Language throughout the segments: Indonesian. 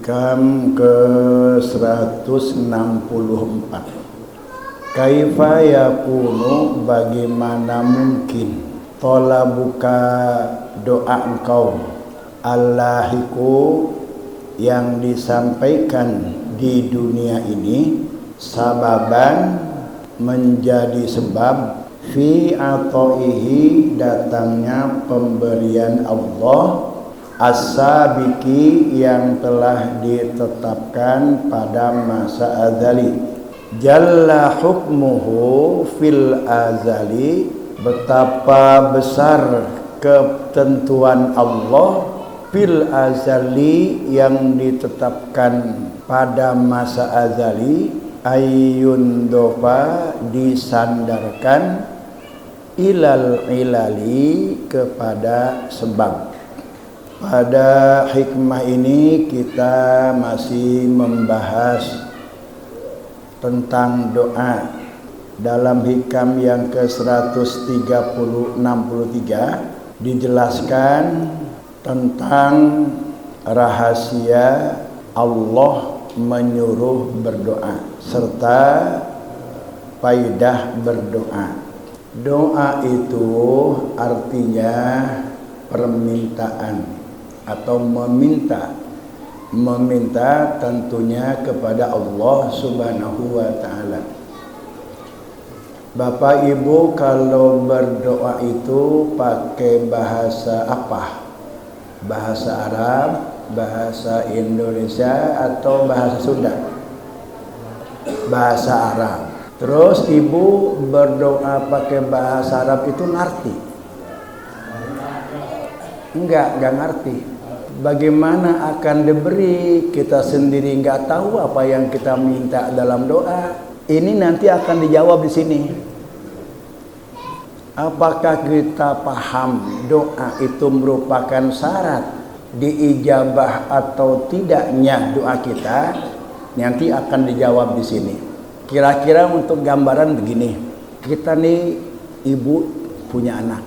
Hikam ke-164. Kaifa yakunu, bagaimana mungkin, talabuka, doa engkau, allahiku, yang disampaikan di dunia ini, sababan, menjadi sebab, fi atoihi, datangnya pemberian Allah, as-sabiki, yang telah ditetapkan pada masa azali, jalla hukmuhu fil azali, betapa besar ketentuan Allah fil azali, yang ditetapkan pada masa azali, ayun dofa, disandarkan, ilal ilali, kepada sebab. Pada hikmah ini kita masih membahas tentang doa. Dalam hikam yang ke-163 dijelaskan tentang rahasia Allah menyuruh berdoa serta faidah berdoa. Doa itu artinya permintaan atau meminta tentunya kepada Allah Subhanahu wa ta'ala. Bapak Ibu kalau berdoa itu pakai bahasa apa? Bahasa Arab, bahasa Indonesia, atau bahasa Sunda? Bahasa Arab. Terus ibu berdoa pakai bahasa Arab itu ngerti? Enggak ngerti. Bagaimana akan diberi? Kita sendiri enggak tahu apa yang kita minta dalam doa. Ini nanti akan dijawab di sini. Apakah kita paham doa itu merupakan syarat diijabah atau tidaknya doa kita? Nanti akan dijawab di sini. Kira-kira untuk gambaran begini. Kita nih ibu punya anak.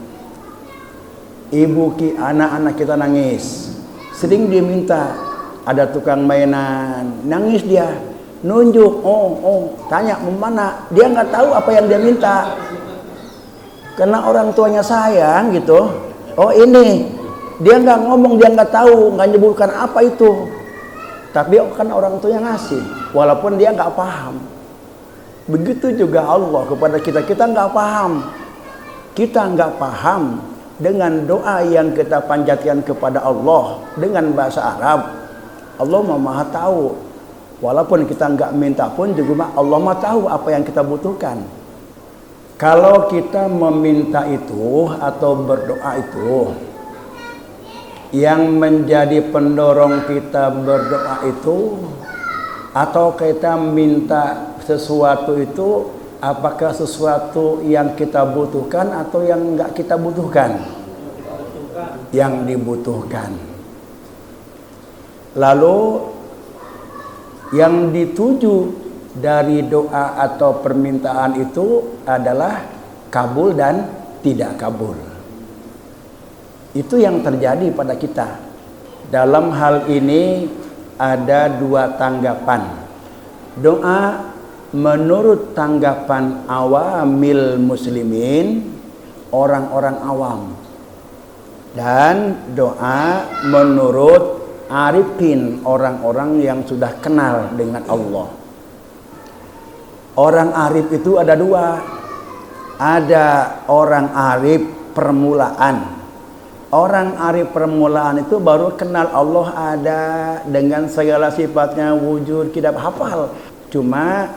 Anak-anak kita nangis. Sering dia minta, ada tukang mainan, nangis dia, nunjuk, tanya mau mana, dia nggak tahu apa yang dia minta, karena orang tuanya sayang gitu. Oh ini, dia nggak ngomong, dia nggak tahu, nggak nyebutkan apa itu, tapi kan orang tuanya ngasih, walaupun dia nggak paham. Begitu juga Allah kepada kita, kita nggak paham. Dengan doa yang kita panjatkan kepada Allah dengan bahasa Arab, Allah Maha tahu. Walaupun kita enggak minta pun juga Allah Maha tahu apa yang kita butuhkan. Kalau kita meminta itu atau berdoa itu, yang menjadi pendorong kita berdoa itu, atau kita minta sesuatu itu, apakah sesuatu yang kita butuhkan atau yang enggak kita butuhkan? Yang dibutuhkan. Lalu yang dituju dari doa atau permintaan itu adalah kabul dan tidak kabul. Itu yang terjadi pada kita. Dalam hal ini ada dua tanggapan. Doa menurut tanggapan awamil muslimin, orang-orang awam, dan doa menurut arifin, orang-orang yang sudah kenal dengan Allah. Orang arif itu ada dua. Ada orang arif permulaan. Orang arif permulaan itu baru kenal Allah ada dengan segala sifatnya, wujud, kita hafal. Cuma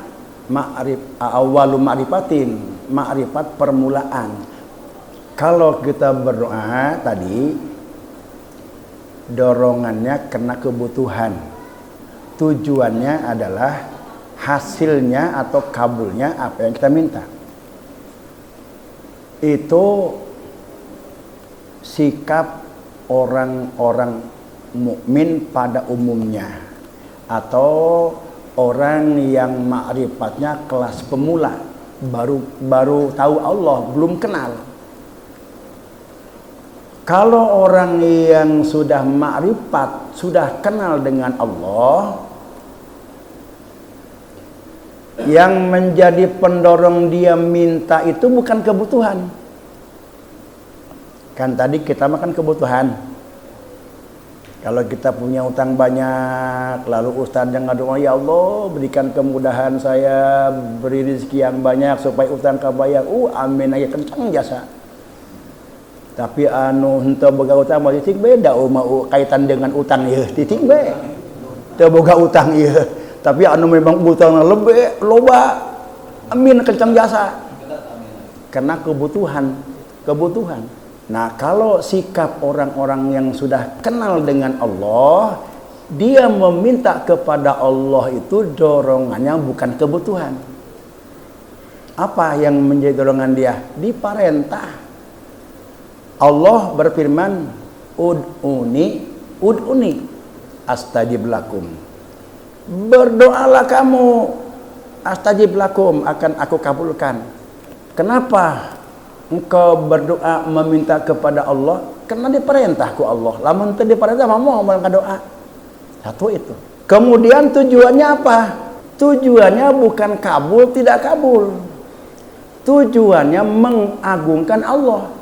awwalu ma'rifatin, ma'rifat permulaan. Kalau kita berdoa tadi, dorongannya karena kebutuhan. Tujuannya adalah hasilnya atau kabulnya apa yang kita minta. Itu sikap orang-orang mukmin pada umumnya, atau orang yang ma'rifatnya kelas pemula, baru tahu Allah, belum kenal. Kalau orang yang sudah ma'rifat, sudah kenal dengan Allah, yang menjadi pendorong dia minta itu bukan kebutuhan. Kan tadi kita makan kebutuhan. Kalau kita punya utang banyak, lalu ustaz yang ngadu, ya Allah berikan kemudahan saya, beri rezeki yang banyak supaya utang kebayar. Amin aja, kencang jasa. Tapi henteu boga utang mah titik beda kaitan dengan utang ieu titik be. Teu boga utang ieu. Tapi memang utang lebih loba. Amin kencang jasa. Karena kebutuhan. Nah, kalau sikap orang-orang yang sudah kenal dengan Allah, dia meminta kepada Allah itu dorongannya bukan kebutuhan. Apa yang menjadi dorongan dia? Diperintah. Allah berfirman, ud'uni astajib lakum. Berdoalah kamu, astajib lakum, akan aku kabulkan. Kenapa engkau berdoa meminta kepada Allah? Karena diperintahku Allah. Lamun teu diperintah mau doa. Satu itu. Kemudian tujuannya apa? Tujuannya bukan kabul, tidak kabul. Tujuannya mengagungkan Allah.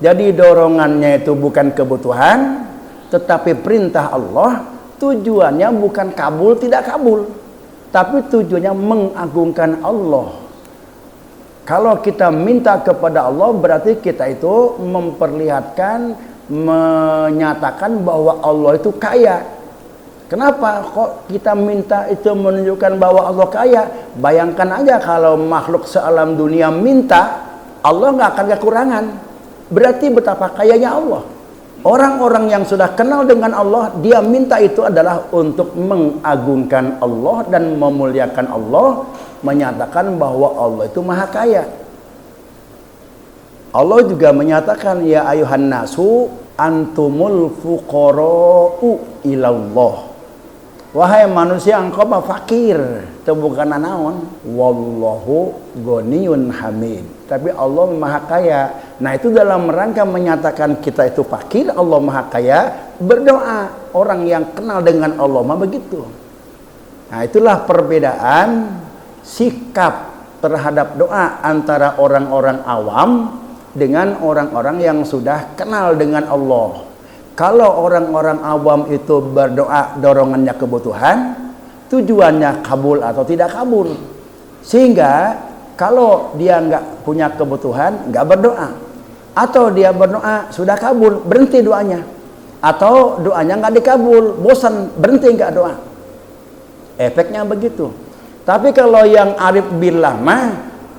Jadi dorongannya itu bukan kebutuhan, tetapi perintah Allah. Tujuannya bukan kabul, tidak kabul, tapi tujuannya mengagungkan Allah. Kalau kita minta kepada Allah, berarti kita itu memperlihatkan, menyatakan bahwa Allah itu kaya. Kenapa kok kita minta itu menunjukkan bahwa Allah kaya? Bayangkan aja kalau makhluk sealam dunia minta, Allah nggak akan kekurangan. Berarti betapa kayanya Allah. Orang-orang yang sudah kenal dengan Allah, dia minta itu adalah untuk mengagungkan Allah dan memuliakan Allah, menyatakan bahwa Allah itu maha kaya. Allah juga menyatakan, ya ayuhan nasu antumul fuqara'u ilallah. Wahai manusia, engkau mah fakir, itu bukan naon. Wallahu ghaniyun hamid. Tapi Allah maha kaya. Nah, itu dalam rangka menyatakan kita itu fakir, Allah maha kaya, berdoa. Orang yang kenal dengan Allah mah begitu. Nah, itulah perbedaan sikap terhadap doa antara orang-orang awam dengan orang-orang yang sudah kenal dengan Allah. Kalau orang-orang awam itu berdoa dorongannya kebutuhan, tujuannya kabul atau tidak kabul. Sehingga kalau dia nggak punya kebutuhan, nggak berdoa. Atau dia berdoa sudah kabul, berhenti doanya. Atau doanya nggak dikabul, bosan, berhenti nggak doa. Efeknya begitu. Tapi kalau yang arif billah mah,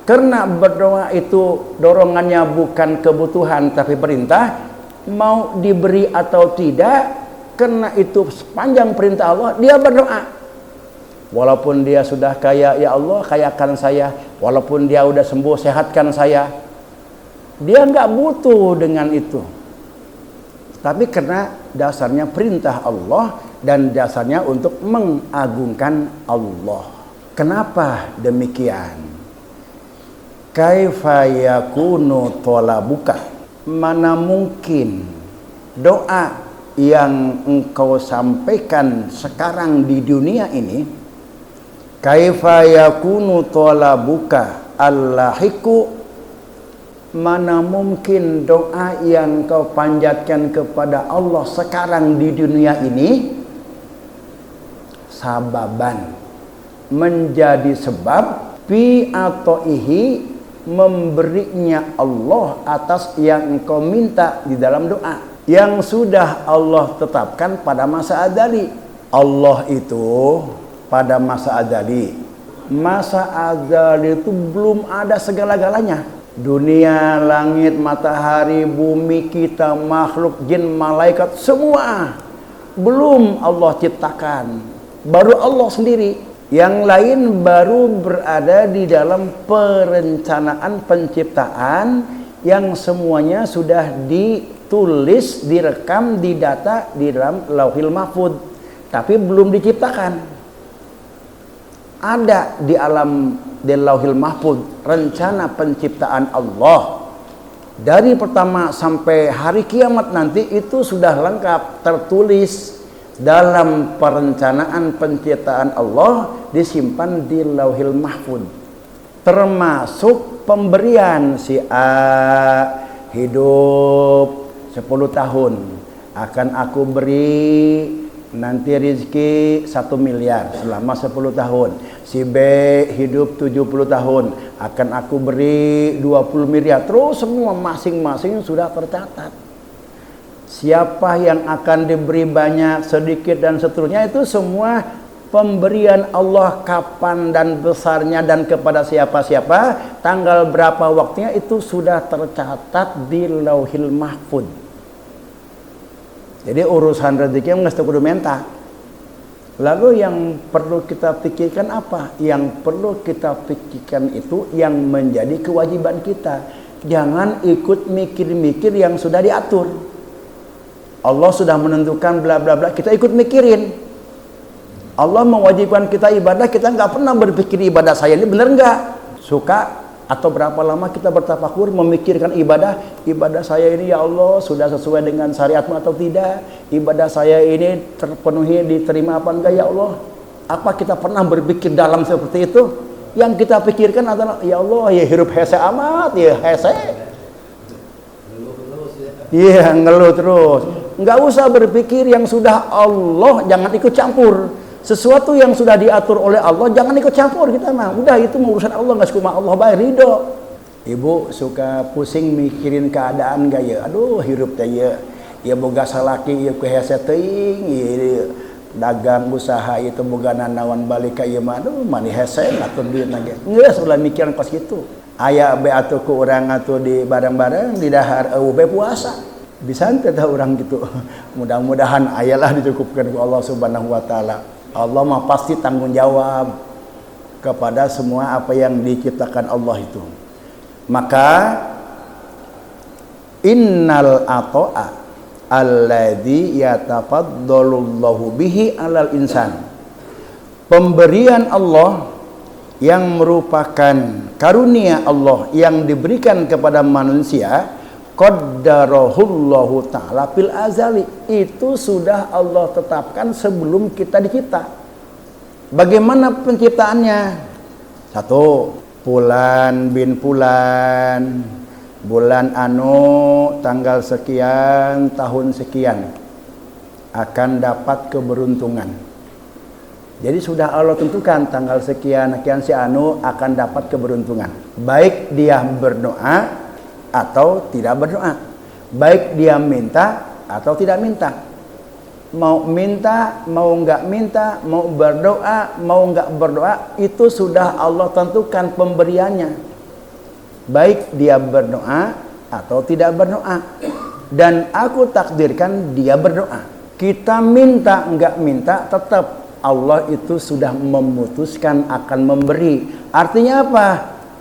karena berdoa itu dorongannya bukan kebutuhan tapi perintah, mau diberi atau tidak, karena itu sepanjang perintah Allah, dia berdoa. Walaupun dia sudah kaya, ya Allah kayakan saya. Walaupun dia udah sembuh, sehatkan saya. Dia nggak butuh dengan itu. Tapi karena dasarnya perintah Allah dan dasarnya untuk mengagungkan Allah. Kenapa demikian? Kaifa yakunu talabuka? Mana mungkin doa yang engkau sampaikan sekarang di dunia ini, kaifa yakunu talabuka allahiku, mana mungkin doa yang kau panjatkan kepada Allah sekarang di dunia ini sababan, menjadi sebab fi atau ihi, memberinya Allah atas yang engkau minta di dalam doa yang sudah Allah tetapkan pada masa azali. Allah itu pada masa azali itu belum ada segala-galanya. Dunia, langit, matahari, bumi, kita, makhluk, jin, malaikat, semua belum Allah ciptakan. Baru Allah sendiri. Yang lain baru berada di dalam perencanaan penciptaan yang semuanya sudah ditulis, direkam, didata di dalam Lauhil Mahfuz, tapi belum diciptakan. Ada di alam di Lauhil Mahfuz rencana penciptaan Allah. dari pertama sampai hari kiamat nanti itu sudah lengkap tertulis dalam perencanaan penciptaan Allah, disimpan di Lauhil Mahfuz. Termasuk pemberian si A hidup 10 tahun, akan aku beri nanti rezeki 1 miliar selama 10 tahun. Si B hidup 70 tahun, akan aku beri 20 miliar. Terus semua masing-masing sudah tercatat. Siapa yang akan diberi banyak, sedikit dan seterusnya, itu semua pemberian Allah kapan dan besarnya dan kepada siapa-siapa, tanggal berapa waktunya, itu sudah tercatat di Lauhil Mahfuz. Jadi urusan rezeki yang mesti kudu minta. Lalu yang perlu kita pikirkan apa? Yang perlu kita pikirkan itu yang menjadi kewajiban kita. Jangan ikut mikir-mikir yang sudah diatur. Allah sudah menentukan bla bla bla, kita ikut mikirin. Allah mewajibkan kita ibadah, kita nggak pernah berpikir ibadah saya ini benar nggak? Suka atau berapa lama kita bertafakur memikirkan ibadah saya ini, ya Allah, sudah sesuai dengan syariatmu atau tidak? Ibadah saya ini terpenuhi, diterima apa enggak ya Allah? Apa kita pernah berpikir dalam seperti itu? Yang kita pikirkan adalah, ya Allah, ya hirup hese amat, ya hese. Iya, ngeluh terus. Nggak usah berpikir yang sudah Allah, jangan ikut campur. Sesuatu yang sudah diatur oleh Allah jangan ikut campur kita mah. Udah, itu urusan Allah, nggak suka Allah baik ridho. Ibu suka pusing mikirin keadaan gaya. Aduh, hirup teh ya. Ya boga salaki ieu ku hese teuing, dagang usaha itu boga nanawan balik ka ieu mah. Aduh, mani hese ngatur duit lagi. Geus ulah mikiran kos kitu. Aya be atuh ku urang atuh di bareng-bareng di dahar eueuh be puasa. Bisa teh urang gitu. Mudah-mudahan ayalah dicukupkan ku Allah Subhanahu wa taala. Allah mah pasti tanggung jawab kepada semua apa yang diciptakan Allah itu. Maka innal ata'a alladzi yatafaddalullahu bihi 'alal insan. Pemberian Allah yang merupakan karunia Allah yang diberikan kepada manusia, qaddarahullahu ta'ala fil azali, itu sudah Allah tetapkan sebelum kita dicipta. Bagaimana penciptaannya? 1. Fulan bin Fulan, bulan anu tanggal sekian tahun sekian akan dapat keberuntungan. Jadi sudah Allah tentukan tanggal sekian si anu akan dapat keberuntungan. Baik dia berdoa atau tidak berdoa, baik dia minta atau tidak minta, mau minta, mau nggak minta, mau berdoa, mau nggak berdoa, itu sudah Allah tentukan pemberiannya, baik dia berdoa atau tidak berdoa. Dan aku takdirkan dia berdoa. Kita minta nggak minta, tetap Allah itu sudah memutuskan akan memberi. Artinya apa?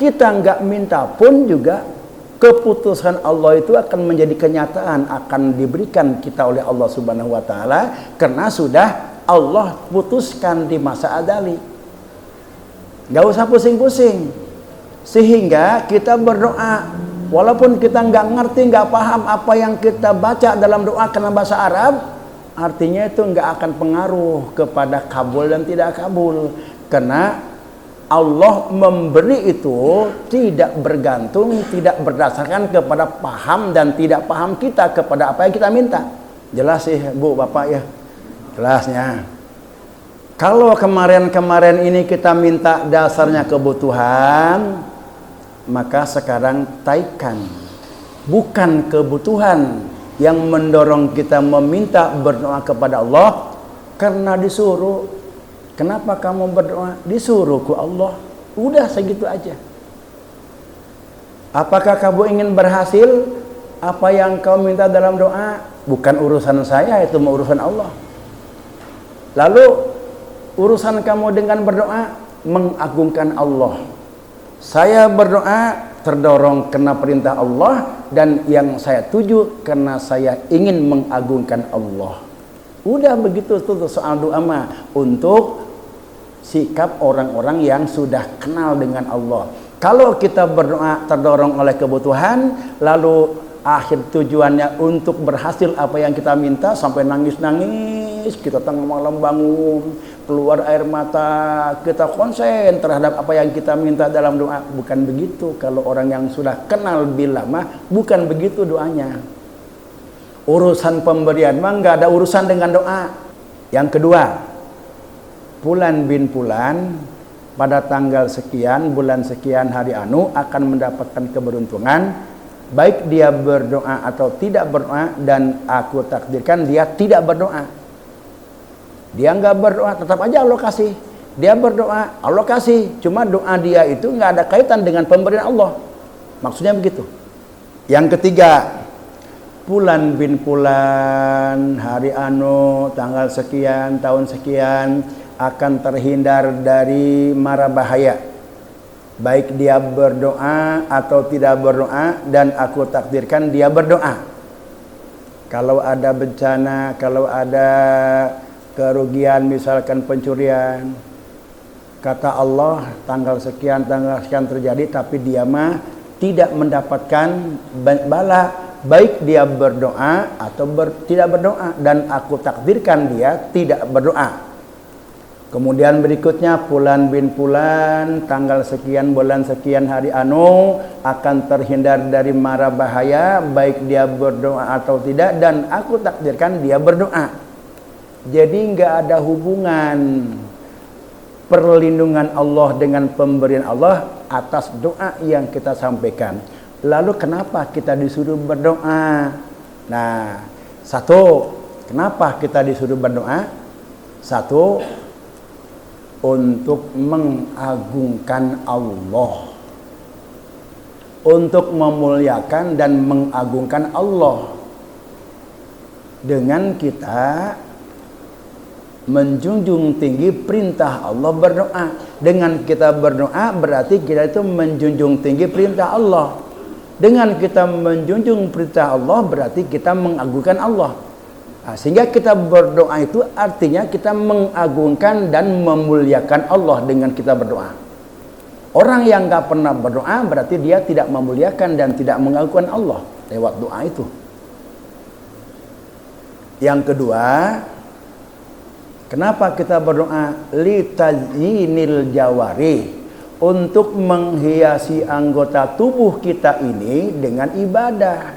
Kita nggak minta pun juga keputusan Allah itu akan menjadi kenyataan, akan diberikan kita oleh Allah Subhanahu wa taala, karena sudah Allah putuskan di masa azali. Gak usah pusing-pusing. Sehingga kita berdoa walaupun kita nggak ngerti, nggak paham apa yang kita baca dalam doa karena bahasa Arab, artinya itu nggak akan pengaruh kepada kabul dan tidak kabul, karena Allah memberi itu tidak bergantung, tidak berdasarkan kepada paham dan tidak paham kita kepada apa yang kita minta. Jelas sih Bu, Bapak ya? Jelasnya. Kalau kemarin-kemarin ini kita minta dasarnya kebutuhan, maka sekarang taikan. Bukan kebutuhan yang mendorong kita meminta berdoa kepada Allah karena disuruh. Kenapa kamu berdoa? Disuruh ku Allah. Udah segitu aja. Apakah kamu ingin berhasil? Apa yang kau minta dalam doa? Bukan urusan saya, itu urusan Allah. Lalu urusan kamu dengan berdoa mengagungkan Allah. Saya berdoa terdorong karena perintah Allah, dan yang saya tuju karena saya ingin mengagungkan Allah. Udah begitu tuh soal doa mah untuk sikap orang-orang yang sudah kenal dengan Allah. Kalau kita berdoa terdorong oleh kebutuhan, lalu akhir tujuannya untuk berhasil apa yang kita minta, sampai nangis-nangis, kita tengah malam bangun, keluar air mata, kita konsen terhadap apa yang kita minta dalam doa. Bukan begitu. Kalau orang yang sudah kenal bila mah, bukan begitu doanya. Urusan pemberian mah nggak ada urusan dengan doa. Yang kedua, Fulan bin Fulan pada tanggal sekian, bulan sekian, hari anu akan mendapatkan keberuntungan, baik dia berdoa atau tidak berdoa, dan aku takdirkan dia tidak berdoa. Dia nggak berdoa, tetap aja Allah kasih. Dia berdoa, Allah kasih. Cuma doa dia itu nggak ada kaitan dengan pemberian Allah. Maksudnya begitu. Yang ketiga, Fulan bin Fulan hari anu tanggal sekian, tahun sekian akan terhindar dari mara bahaya, baik dia berdoa atau tidak berdoa, dan aku takdirkan dia berdoa. Kalau ada bencana, kalau ada kerugian, misalkan pencurian, kata Allah tanggal sekian terjadi, tapi dia mah tidak mendapatkan bala, baik dia berdoa atau tidak berdoa, dan aku takdirkan dia tidak berdoa. Kemudian berikutnya, Fulan bin Fulan tanggal sekian, bulan sekian, hari anu akan terhindar dari mara bahaya, baik dia berdoa atau tidak, dan aku takdirkan dia berdoa. Jadi nggak ada hubungan perlindungan Allah dengan pemberian Allah atas doa yang kita sampaikan. Lalu kenapa kita disuruh berdoa? Nah, satu, kenapa kita disuruh berdoa? Satu, untuk mengagungkan Allah, untuk memuliakan dan mengagungkan Allah. Dengan kita menjunjung tinggi perintah Allah berdoa. Dengan kita berdoa berarti kita itu menjunjung tinggi perintah Allah. Dengan kita menjunjung perintah Allah berarti kita mengagungkan Allah. Nah, sehingga kita berdoa itu artinya kita mengagungkan dan memuliakan Allah dengan kita berdoa. Orang yang gak pernah berdoa berarti dia tidak memuliakan dan tidak mengagungkan Allah lewat doa itu. Yang kedua, kenapa kita berdoa? Litazyinil jawari, untuk menghiasi anggota tubuh kita ini dengan ibadah.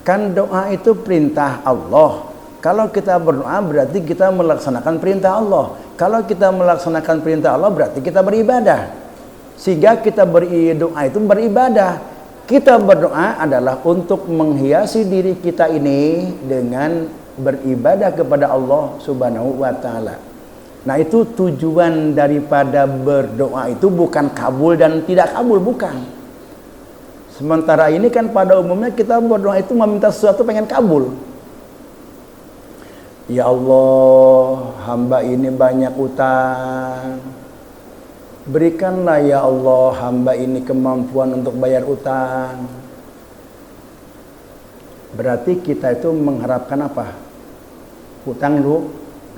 Kan doa itu perintah Allah. Kalau kita berdoa berarti kita melaksanakan perintah Allah. Kalau kita melaksanakan perintah Allah berarti kita beribadah. Sehingga kita berdoa itu beribadah. Kita berdoa adalah untuk menghiasi diri kita ini dengan beribadah kepada Allah Subhanahu wa taala. Nah, itu tujuan daripada berdoa itu bukan kabul dan tidak kabul, bukan. Sementara ini kan pada umumnya kita berdoa itu meminta sesuatu pengen kabul. Ya Allah, hamba ini banyak utang. Berikanlah ya Allah hamba ini kemampuan untuk bayar utang. Berarti kita itu mengharapkan apa? Hutang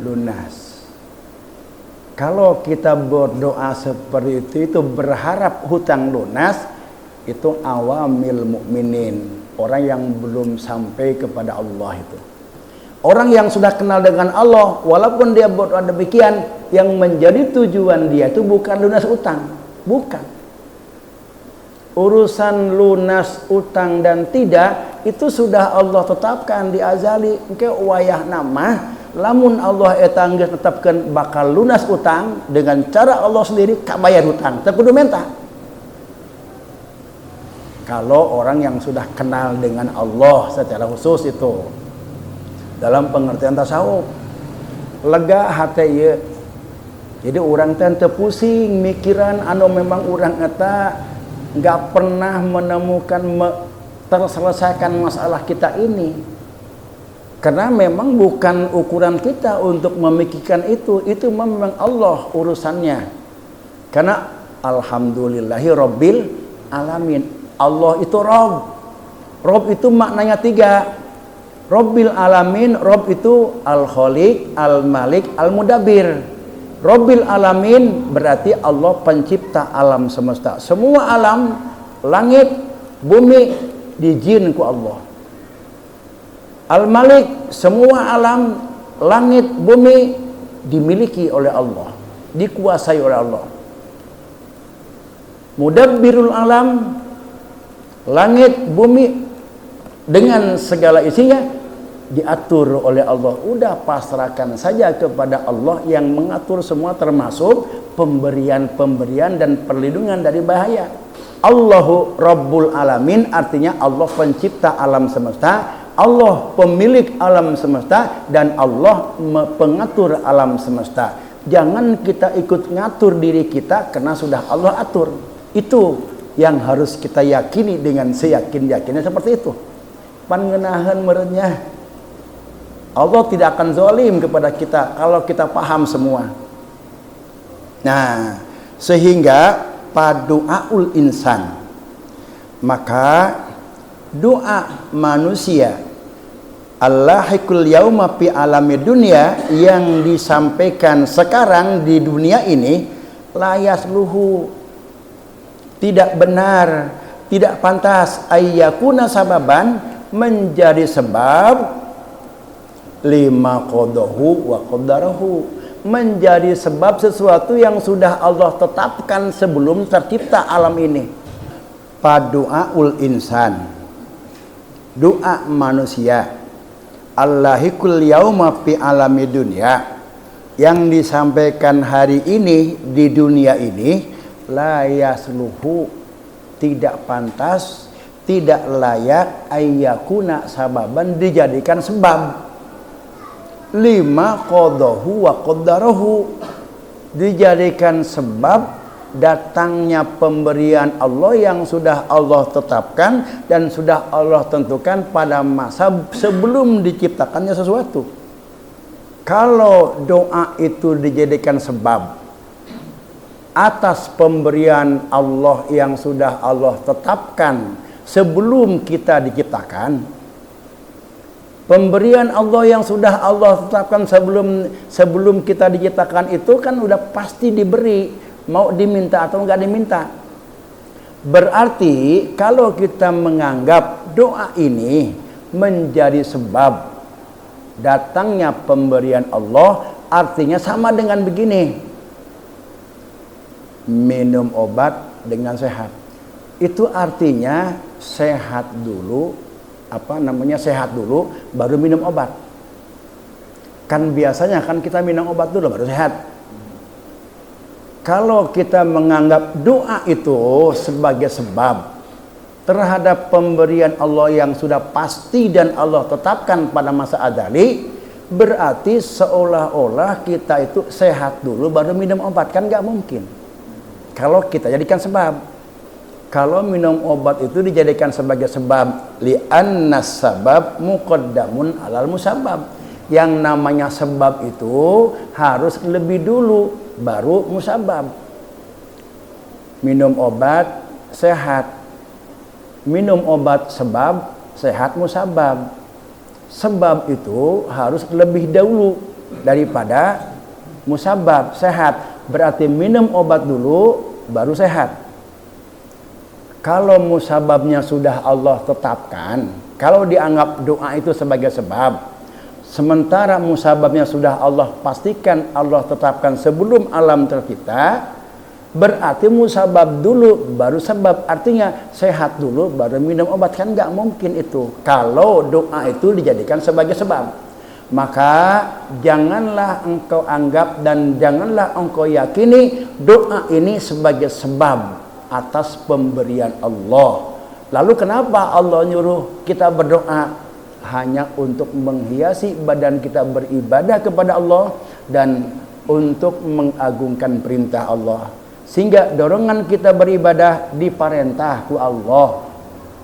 lunas. Kalau kita berdoa seperti itu berharap hutang lunas, itu awamil mukminin, orang yang belum sampai kepada Allah itu. Orang yang sudah kenal dengan Allah, walaupun dia berdoa demikian, yang menjadi tujuan dia itu bukan lunas utang, bukan. Urusan lunas utang dan tidak itu sudah Allah tetapkan di azali. Engke wayah nama, lamun Allah eta geus tetapkeun bakal lunas utang dengan cara Allah sendiri ka bayar hutang, teu kudu menta. Kalau orang yang sudah kenal dengan Allah secara khusus itu, dalam pengertian tasawuf, lega hate ieu. Jadi orang teh teu pusing mikiran anu memang urang eta enggak pernah menemukan terselesaikan masalah kita ini. Karena memang bukan ukuran kita untuk memikirkan itu memang Allah urusannya. Karena alhamdulillahi rabbil alamin. Allah itu Rabb. Rabb itu maknanya 3. Rabbil alamin, Rabb itu Al-Khaliq, Al-Malik, Al-Mudabbir. Rabbil alamin berarti Allah pencipta alam semesta. Semua alam, langit, bumi dijin ku Allah. Al-Malik, semua alam, langit, bumi dimiliki oleh Allah, dikuasai oleh Allah. Mudabbirul alam, langit, bumi dengan segala isinya diatur oleh Allah. Udah pasrahkan saja kepada Allah yang mengatur semua, termasuk pemberian-pemberian dan perlindungan dari bahaya. Allahu Rabbul Alamin artinya Allah pencipta alam semesta, Allah pemilik alam semesta, dan Allah pengatur alam semesta. Jangan kita ikut ngatur diri kita karena sudah Allah atur. Itu yang harus kita yakini dengan seyakin-yakinnya seperti itu. Pangenahan merennya Allah tidak akan zalim kepada kita kalau kita paham semua. Nah, sehingga padu'aul insan, maka doa manusia Allahikul yauma fi alami dunia yang disampaikan sekarang di dunia ini layas luhu, tidak benar, tidak pantas ayyakuna sababan, menjadi sebab lima qadahu wa qaddarahu, menjadi sebab sesuatu yang sudah Allah tetapkan sebelum tercipta alam ini. Padu'aul insan, doa manusia Allahikul yauma fi alami dunia yang disampaikan hari ini di dunia ini la yasluhu, tidak pantas, tidak layak ayyakuna sababan, dijadikan sebab. Lima qadahu wa qaddarahu, dijadikan sebab datangnya pemberian Allah yang sudah Allah tetapkan dan sudah Allah tentukan pada masa sebelum diciptakannya sesuatu. Kalau doa itu dijadikan sebab atas pemberian Allah yang sudah Allah tetapkan sebelum kita diciptakan, pemberian Allah yang sudah Allah tetapkan sebelum kita diciptakan itu kan udah pasti diberi, mau diminta atau enggak diminta. Berarti kalau kita menganggap doa ini menjadi sebab datangnya pemberian Allah, artinya sama dengan begini: minum obat dengan sehat. Itu artinya sehat dulu, sehat dulu baru minum obat. Kan biasanya kan kita minum obat dulu baru sehat. Kalau kita menganggap doa itu sebagai sebab terhadap pemberian Allah yang sudah pasti dan Allah tetapkan pada masa azali, berarti seolah-olah kita itu sehat dulu baru minum obat. Kan nggak mungkin kalau kita jadikan sebab. Kalau minum obat itu dijadikan sebagai sebab, li'annas sabab muqaddamun alal musabab. Yang namanya sebab itu harus lebih dulu baru musabab. Minum obat sehat, minum obat sebab sehat musabab. Sebab itu harus lebih dahulu daripada musabab sehat. Berarti minum obat dulu baru sehat. Kalau musababnya sudah Allah tetapkan, kalau dianggap doa itu sebagai sebab, sementara musababnya sudah Allah pastikan, Allah tetapkan sebelum alam tercipta, berarti musabab dulu baru sebab. Artinya sehat dulu baru minum obat. Kan nggak mungkin itu kalau doa itu dijadikan sebagai sebab. Maka janganlah engkau anggap dan janganlah engkau yakini doa ini sebagai sebab atas pemberian Allah. Lalu kenapa Allah nyuruh kita berdoa? Hanya untuk menghiasi badan kita beribadah kepada Allah dan untuk mengagungkan perintah Allah. Sehingga dorongan kita beribadah diperintah ku Allah.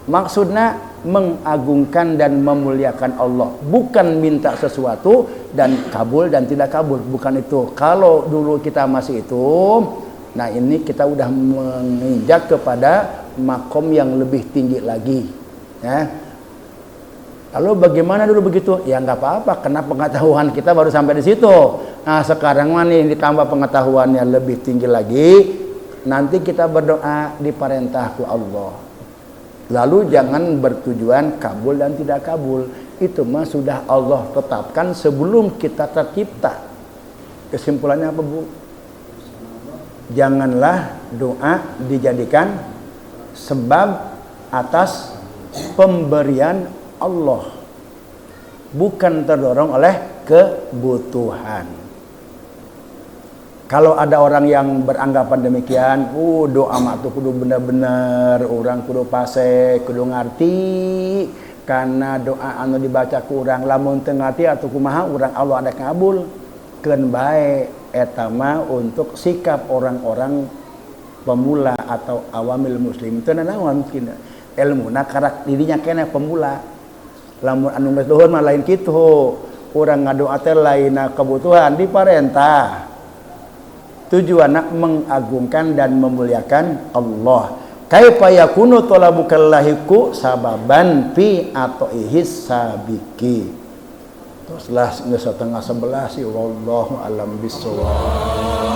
Maksudnya mengagungkan dan memuliakan Allah, bukan minta sesuatu dan kabul dan tidak kabul, bukan itu. Kalau dulu kita masih itu, nah ini kita udah menginjak kepada makom yang lebih tinggi lagi, ya. Lalu bagaimana dulu begitu? Ya nggak apa-apa, karena pengetahuan kita baru sampai di situ. Nah sekarang nih ditambah pengetahuannya lebih tinggi lagi, nanti kita berdoa diperintah ku Allah. Lalu jangan bertujuan kabul dan tidak kabul. Itu mah sudah Allah tetapkan sebelum kita tercipta. Kesimpulannya apa, Bu? Janganlah doa dijadikan sebab atas pemberian Allah, bukan terdorong oleh kebutuhan. Kalau ada orang yang beranggapan demikian, doa mah tuh kudu bener-bener orang kudu pase, kudu ngarti, karena doa anu dibaca ku urang lamun teu ngarti atuh kumaha urang Allah ada kabul. Keun bae eta mah untuk sikap orang-orang pemula atau awamil muslim teu naon mungkin ilmuna karak dirinya keneh pemula. Lamun anu geus luhur mah lain kitu, urang ngadoa teh lainna kebutuhan diparentah. Tujuanna mengagungkan dan memuliakan Allah. Kaifa yakunu talabukal lahiku sababan fi atoihis sabiki. Teruslah 10:30 wallahu alam bisawab.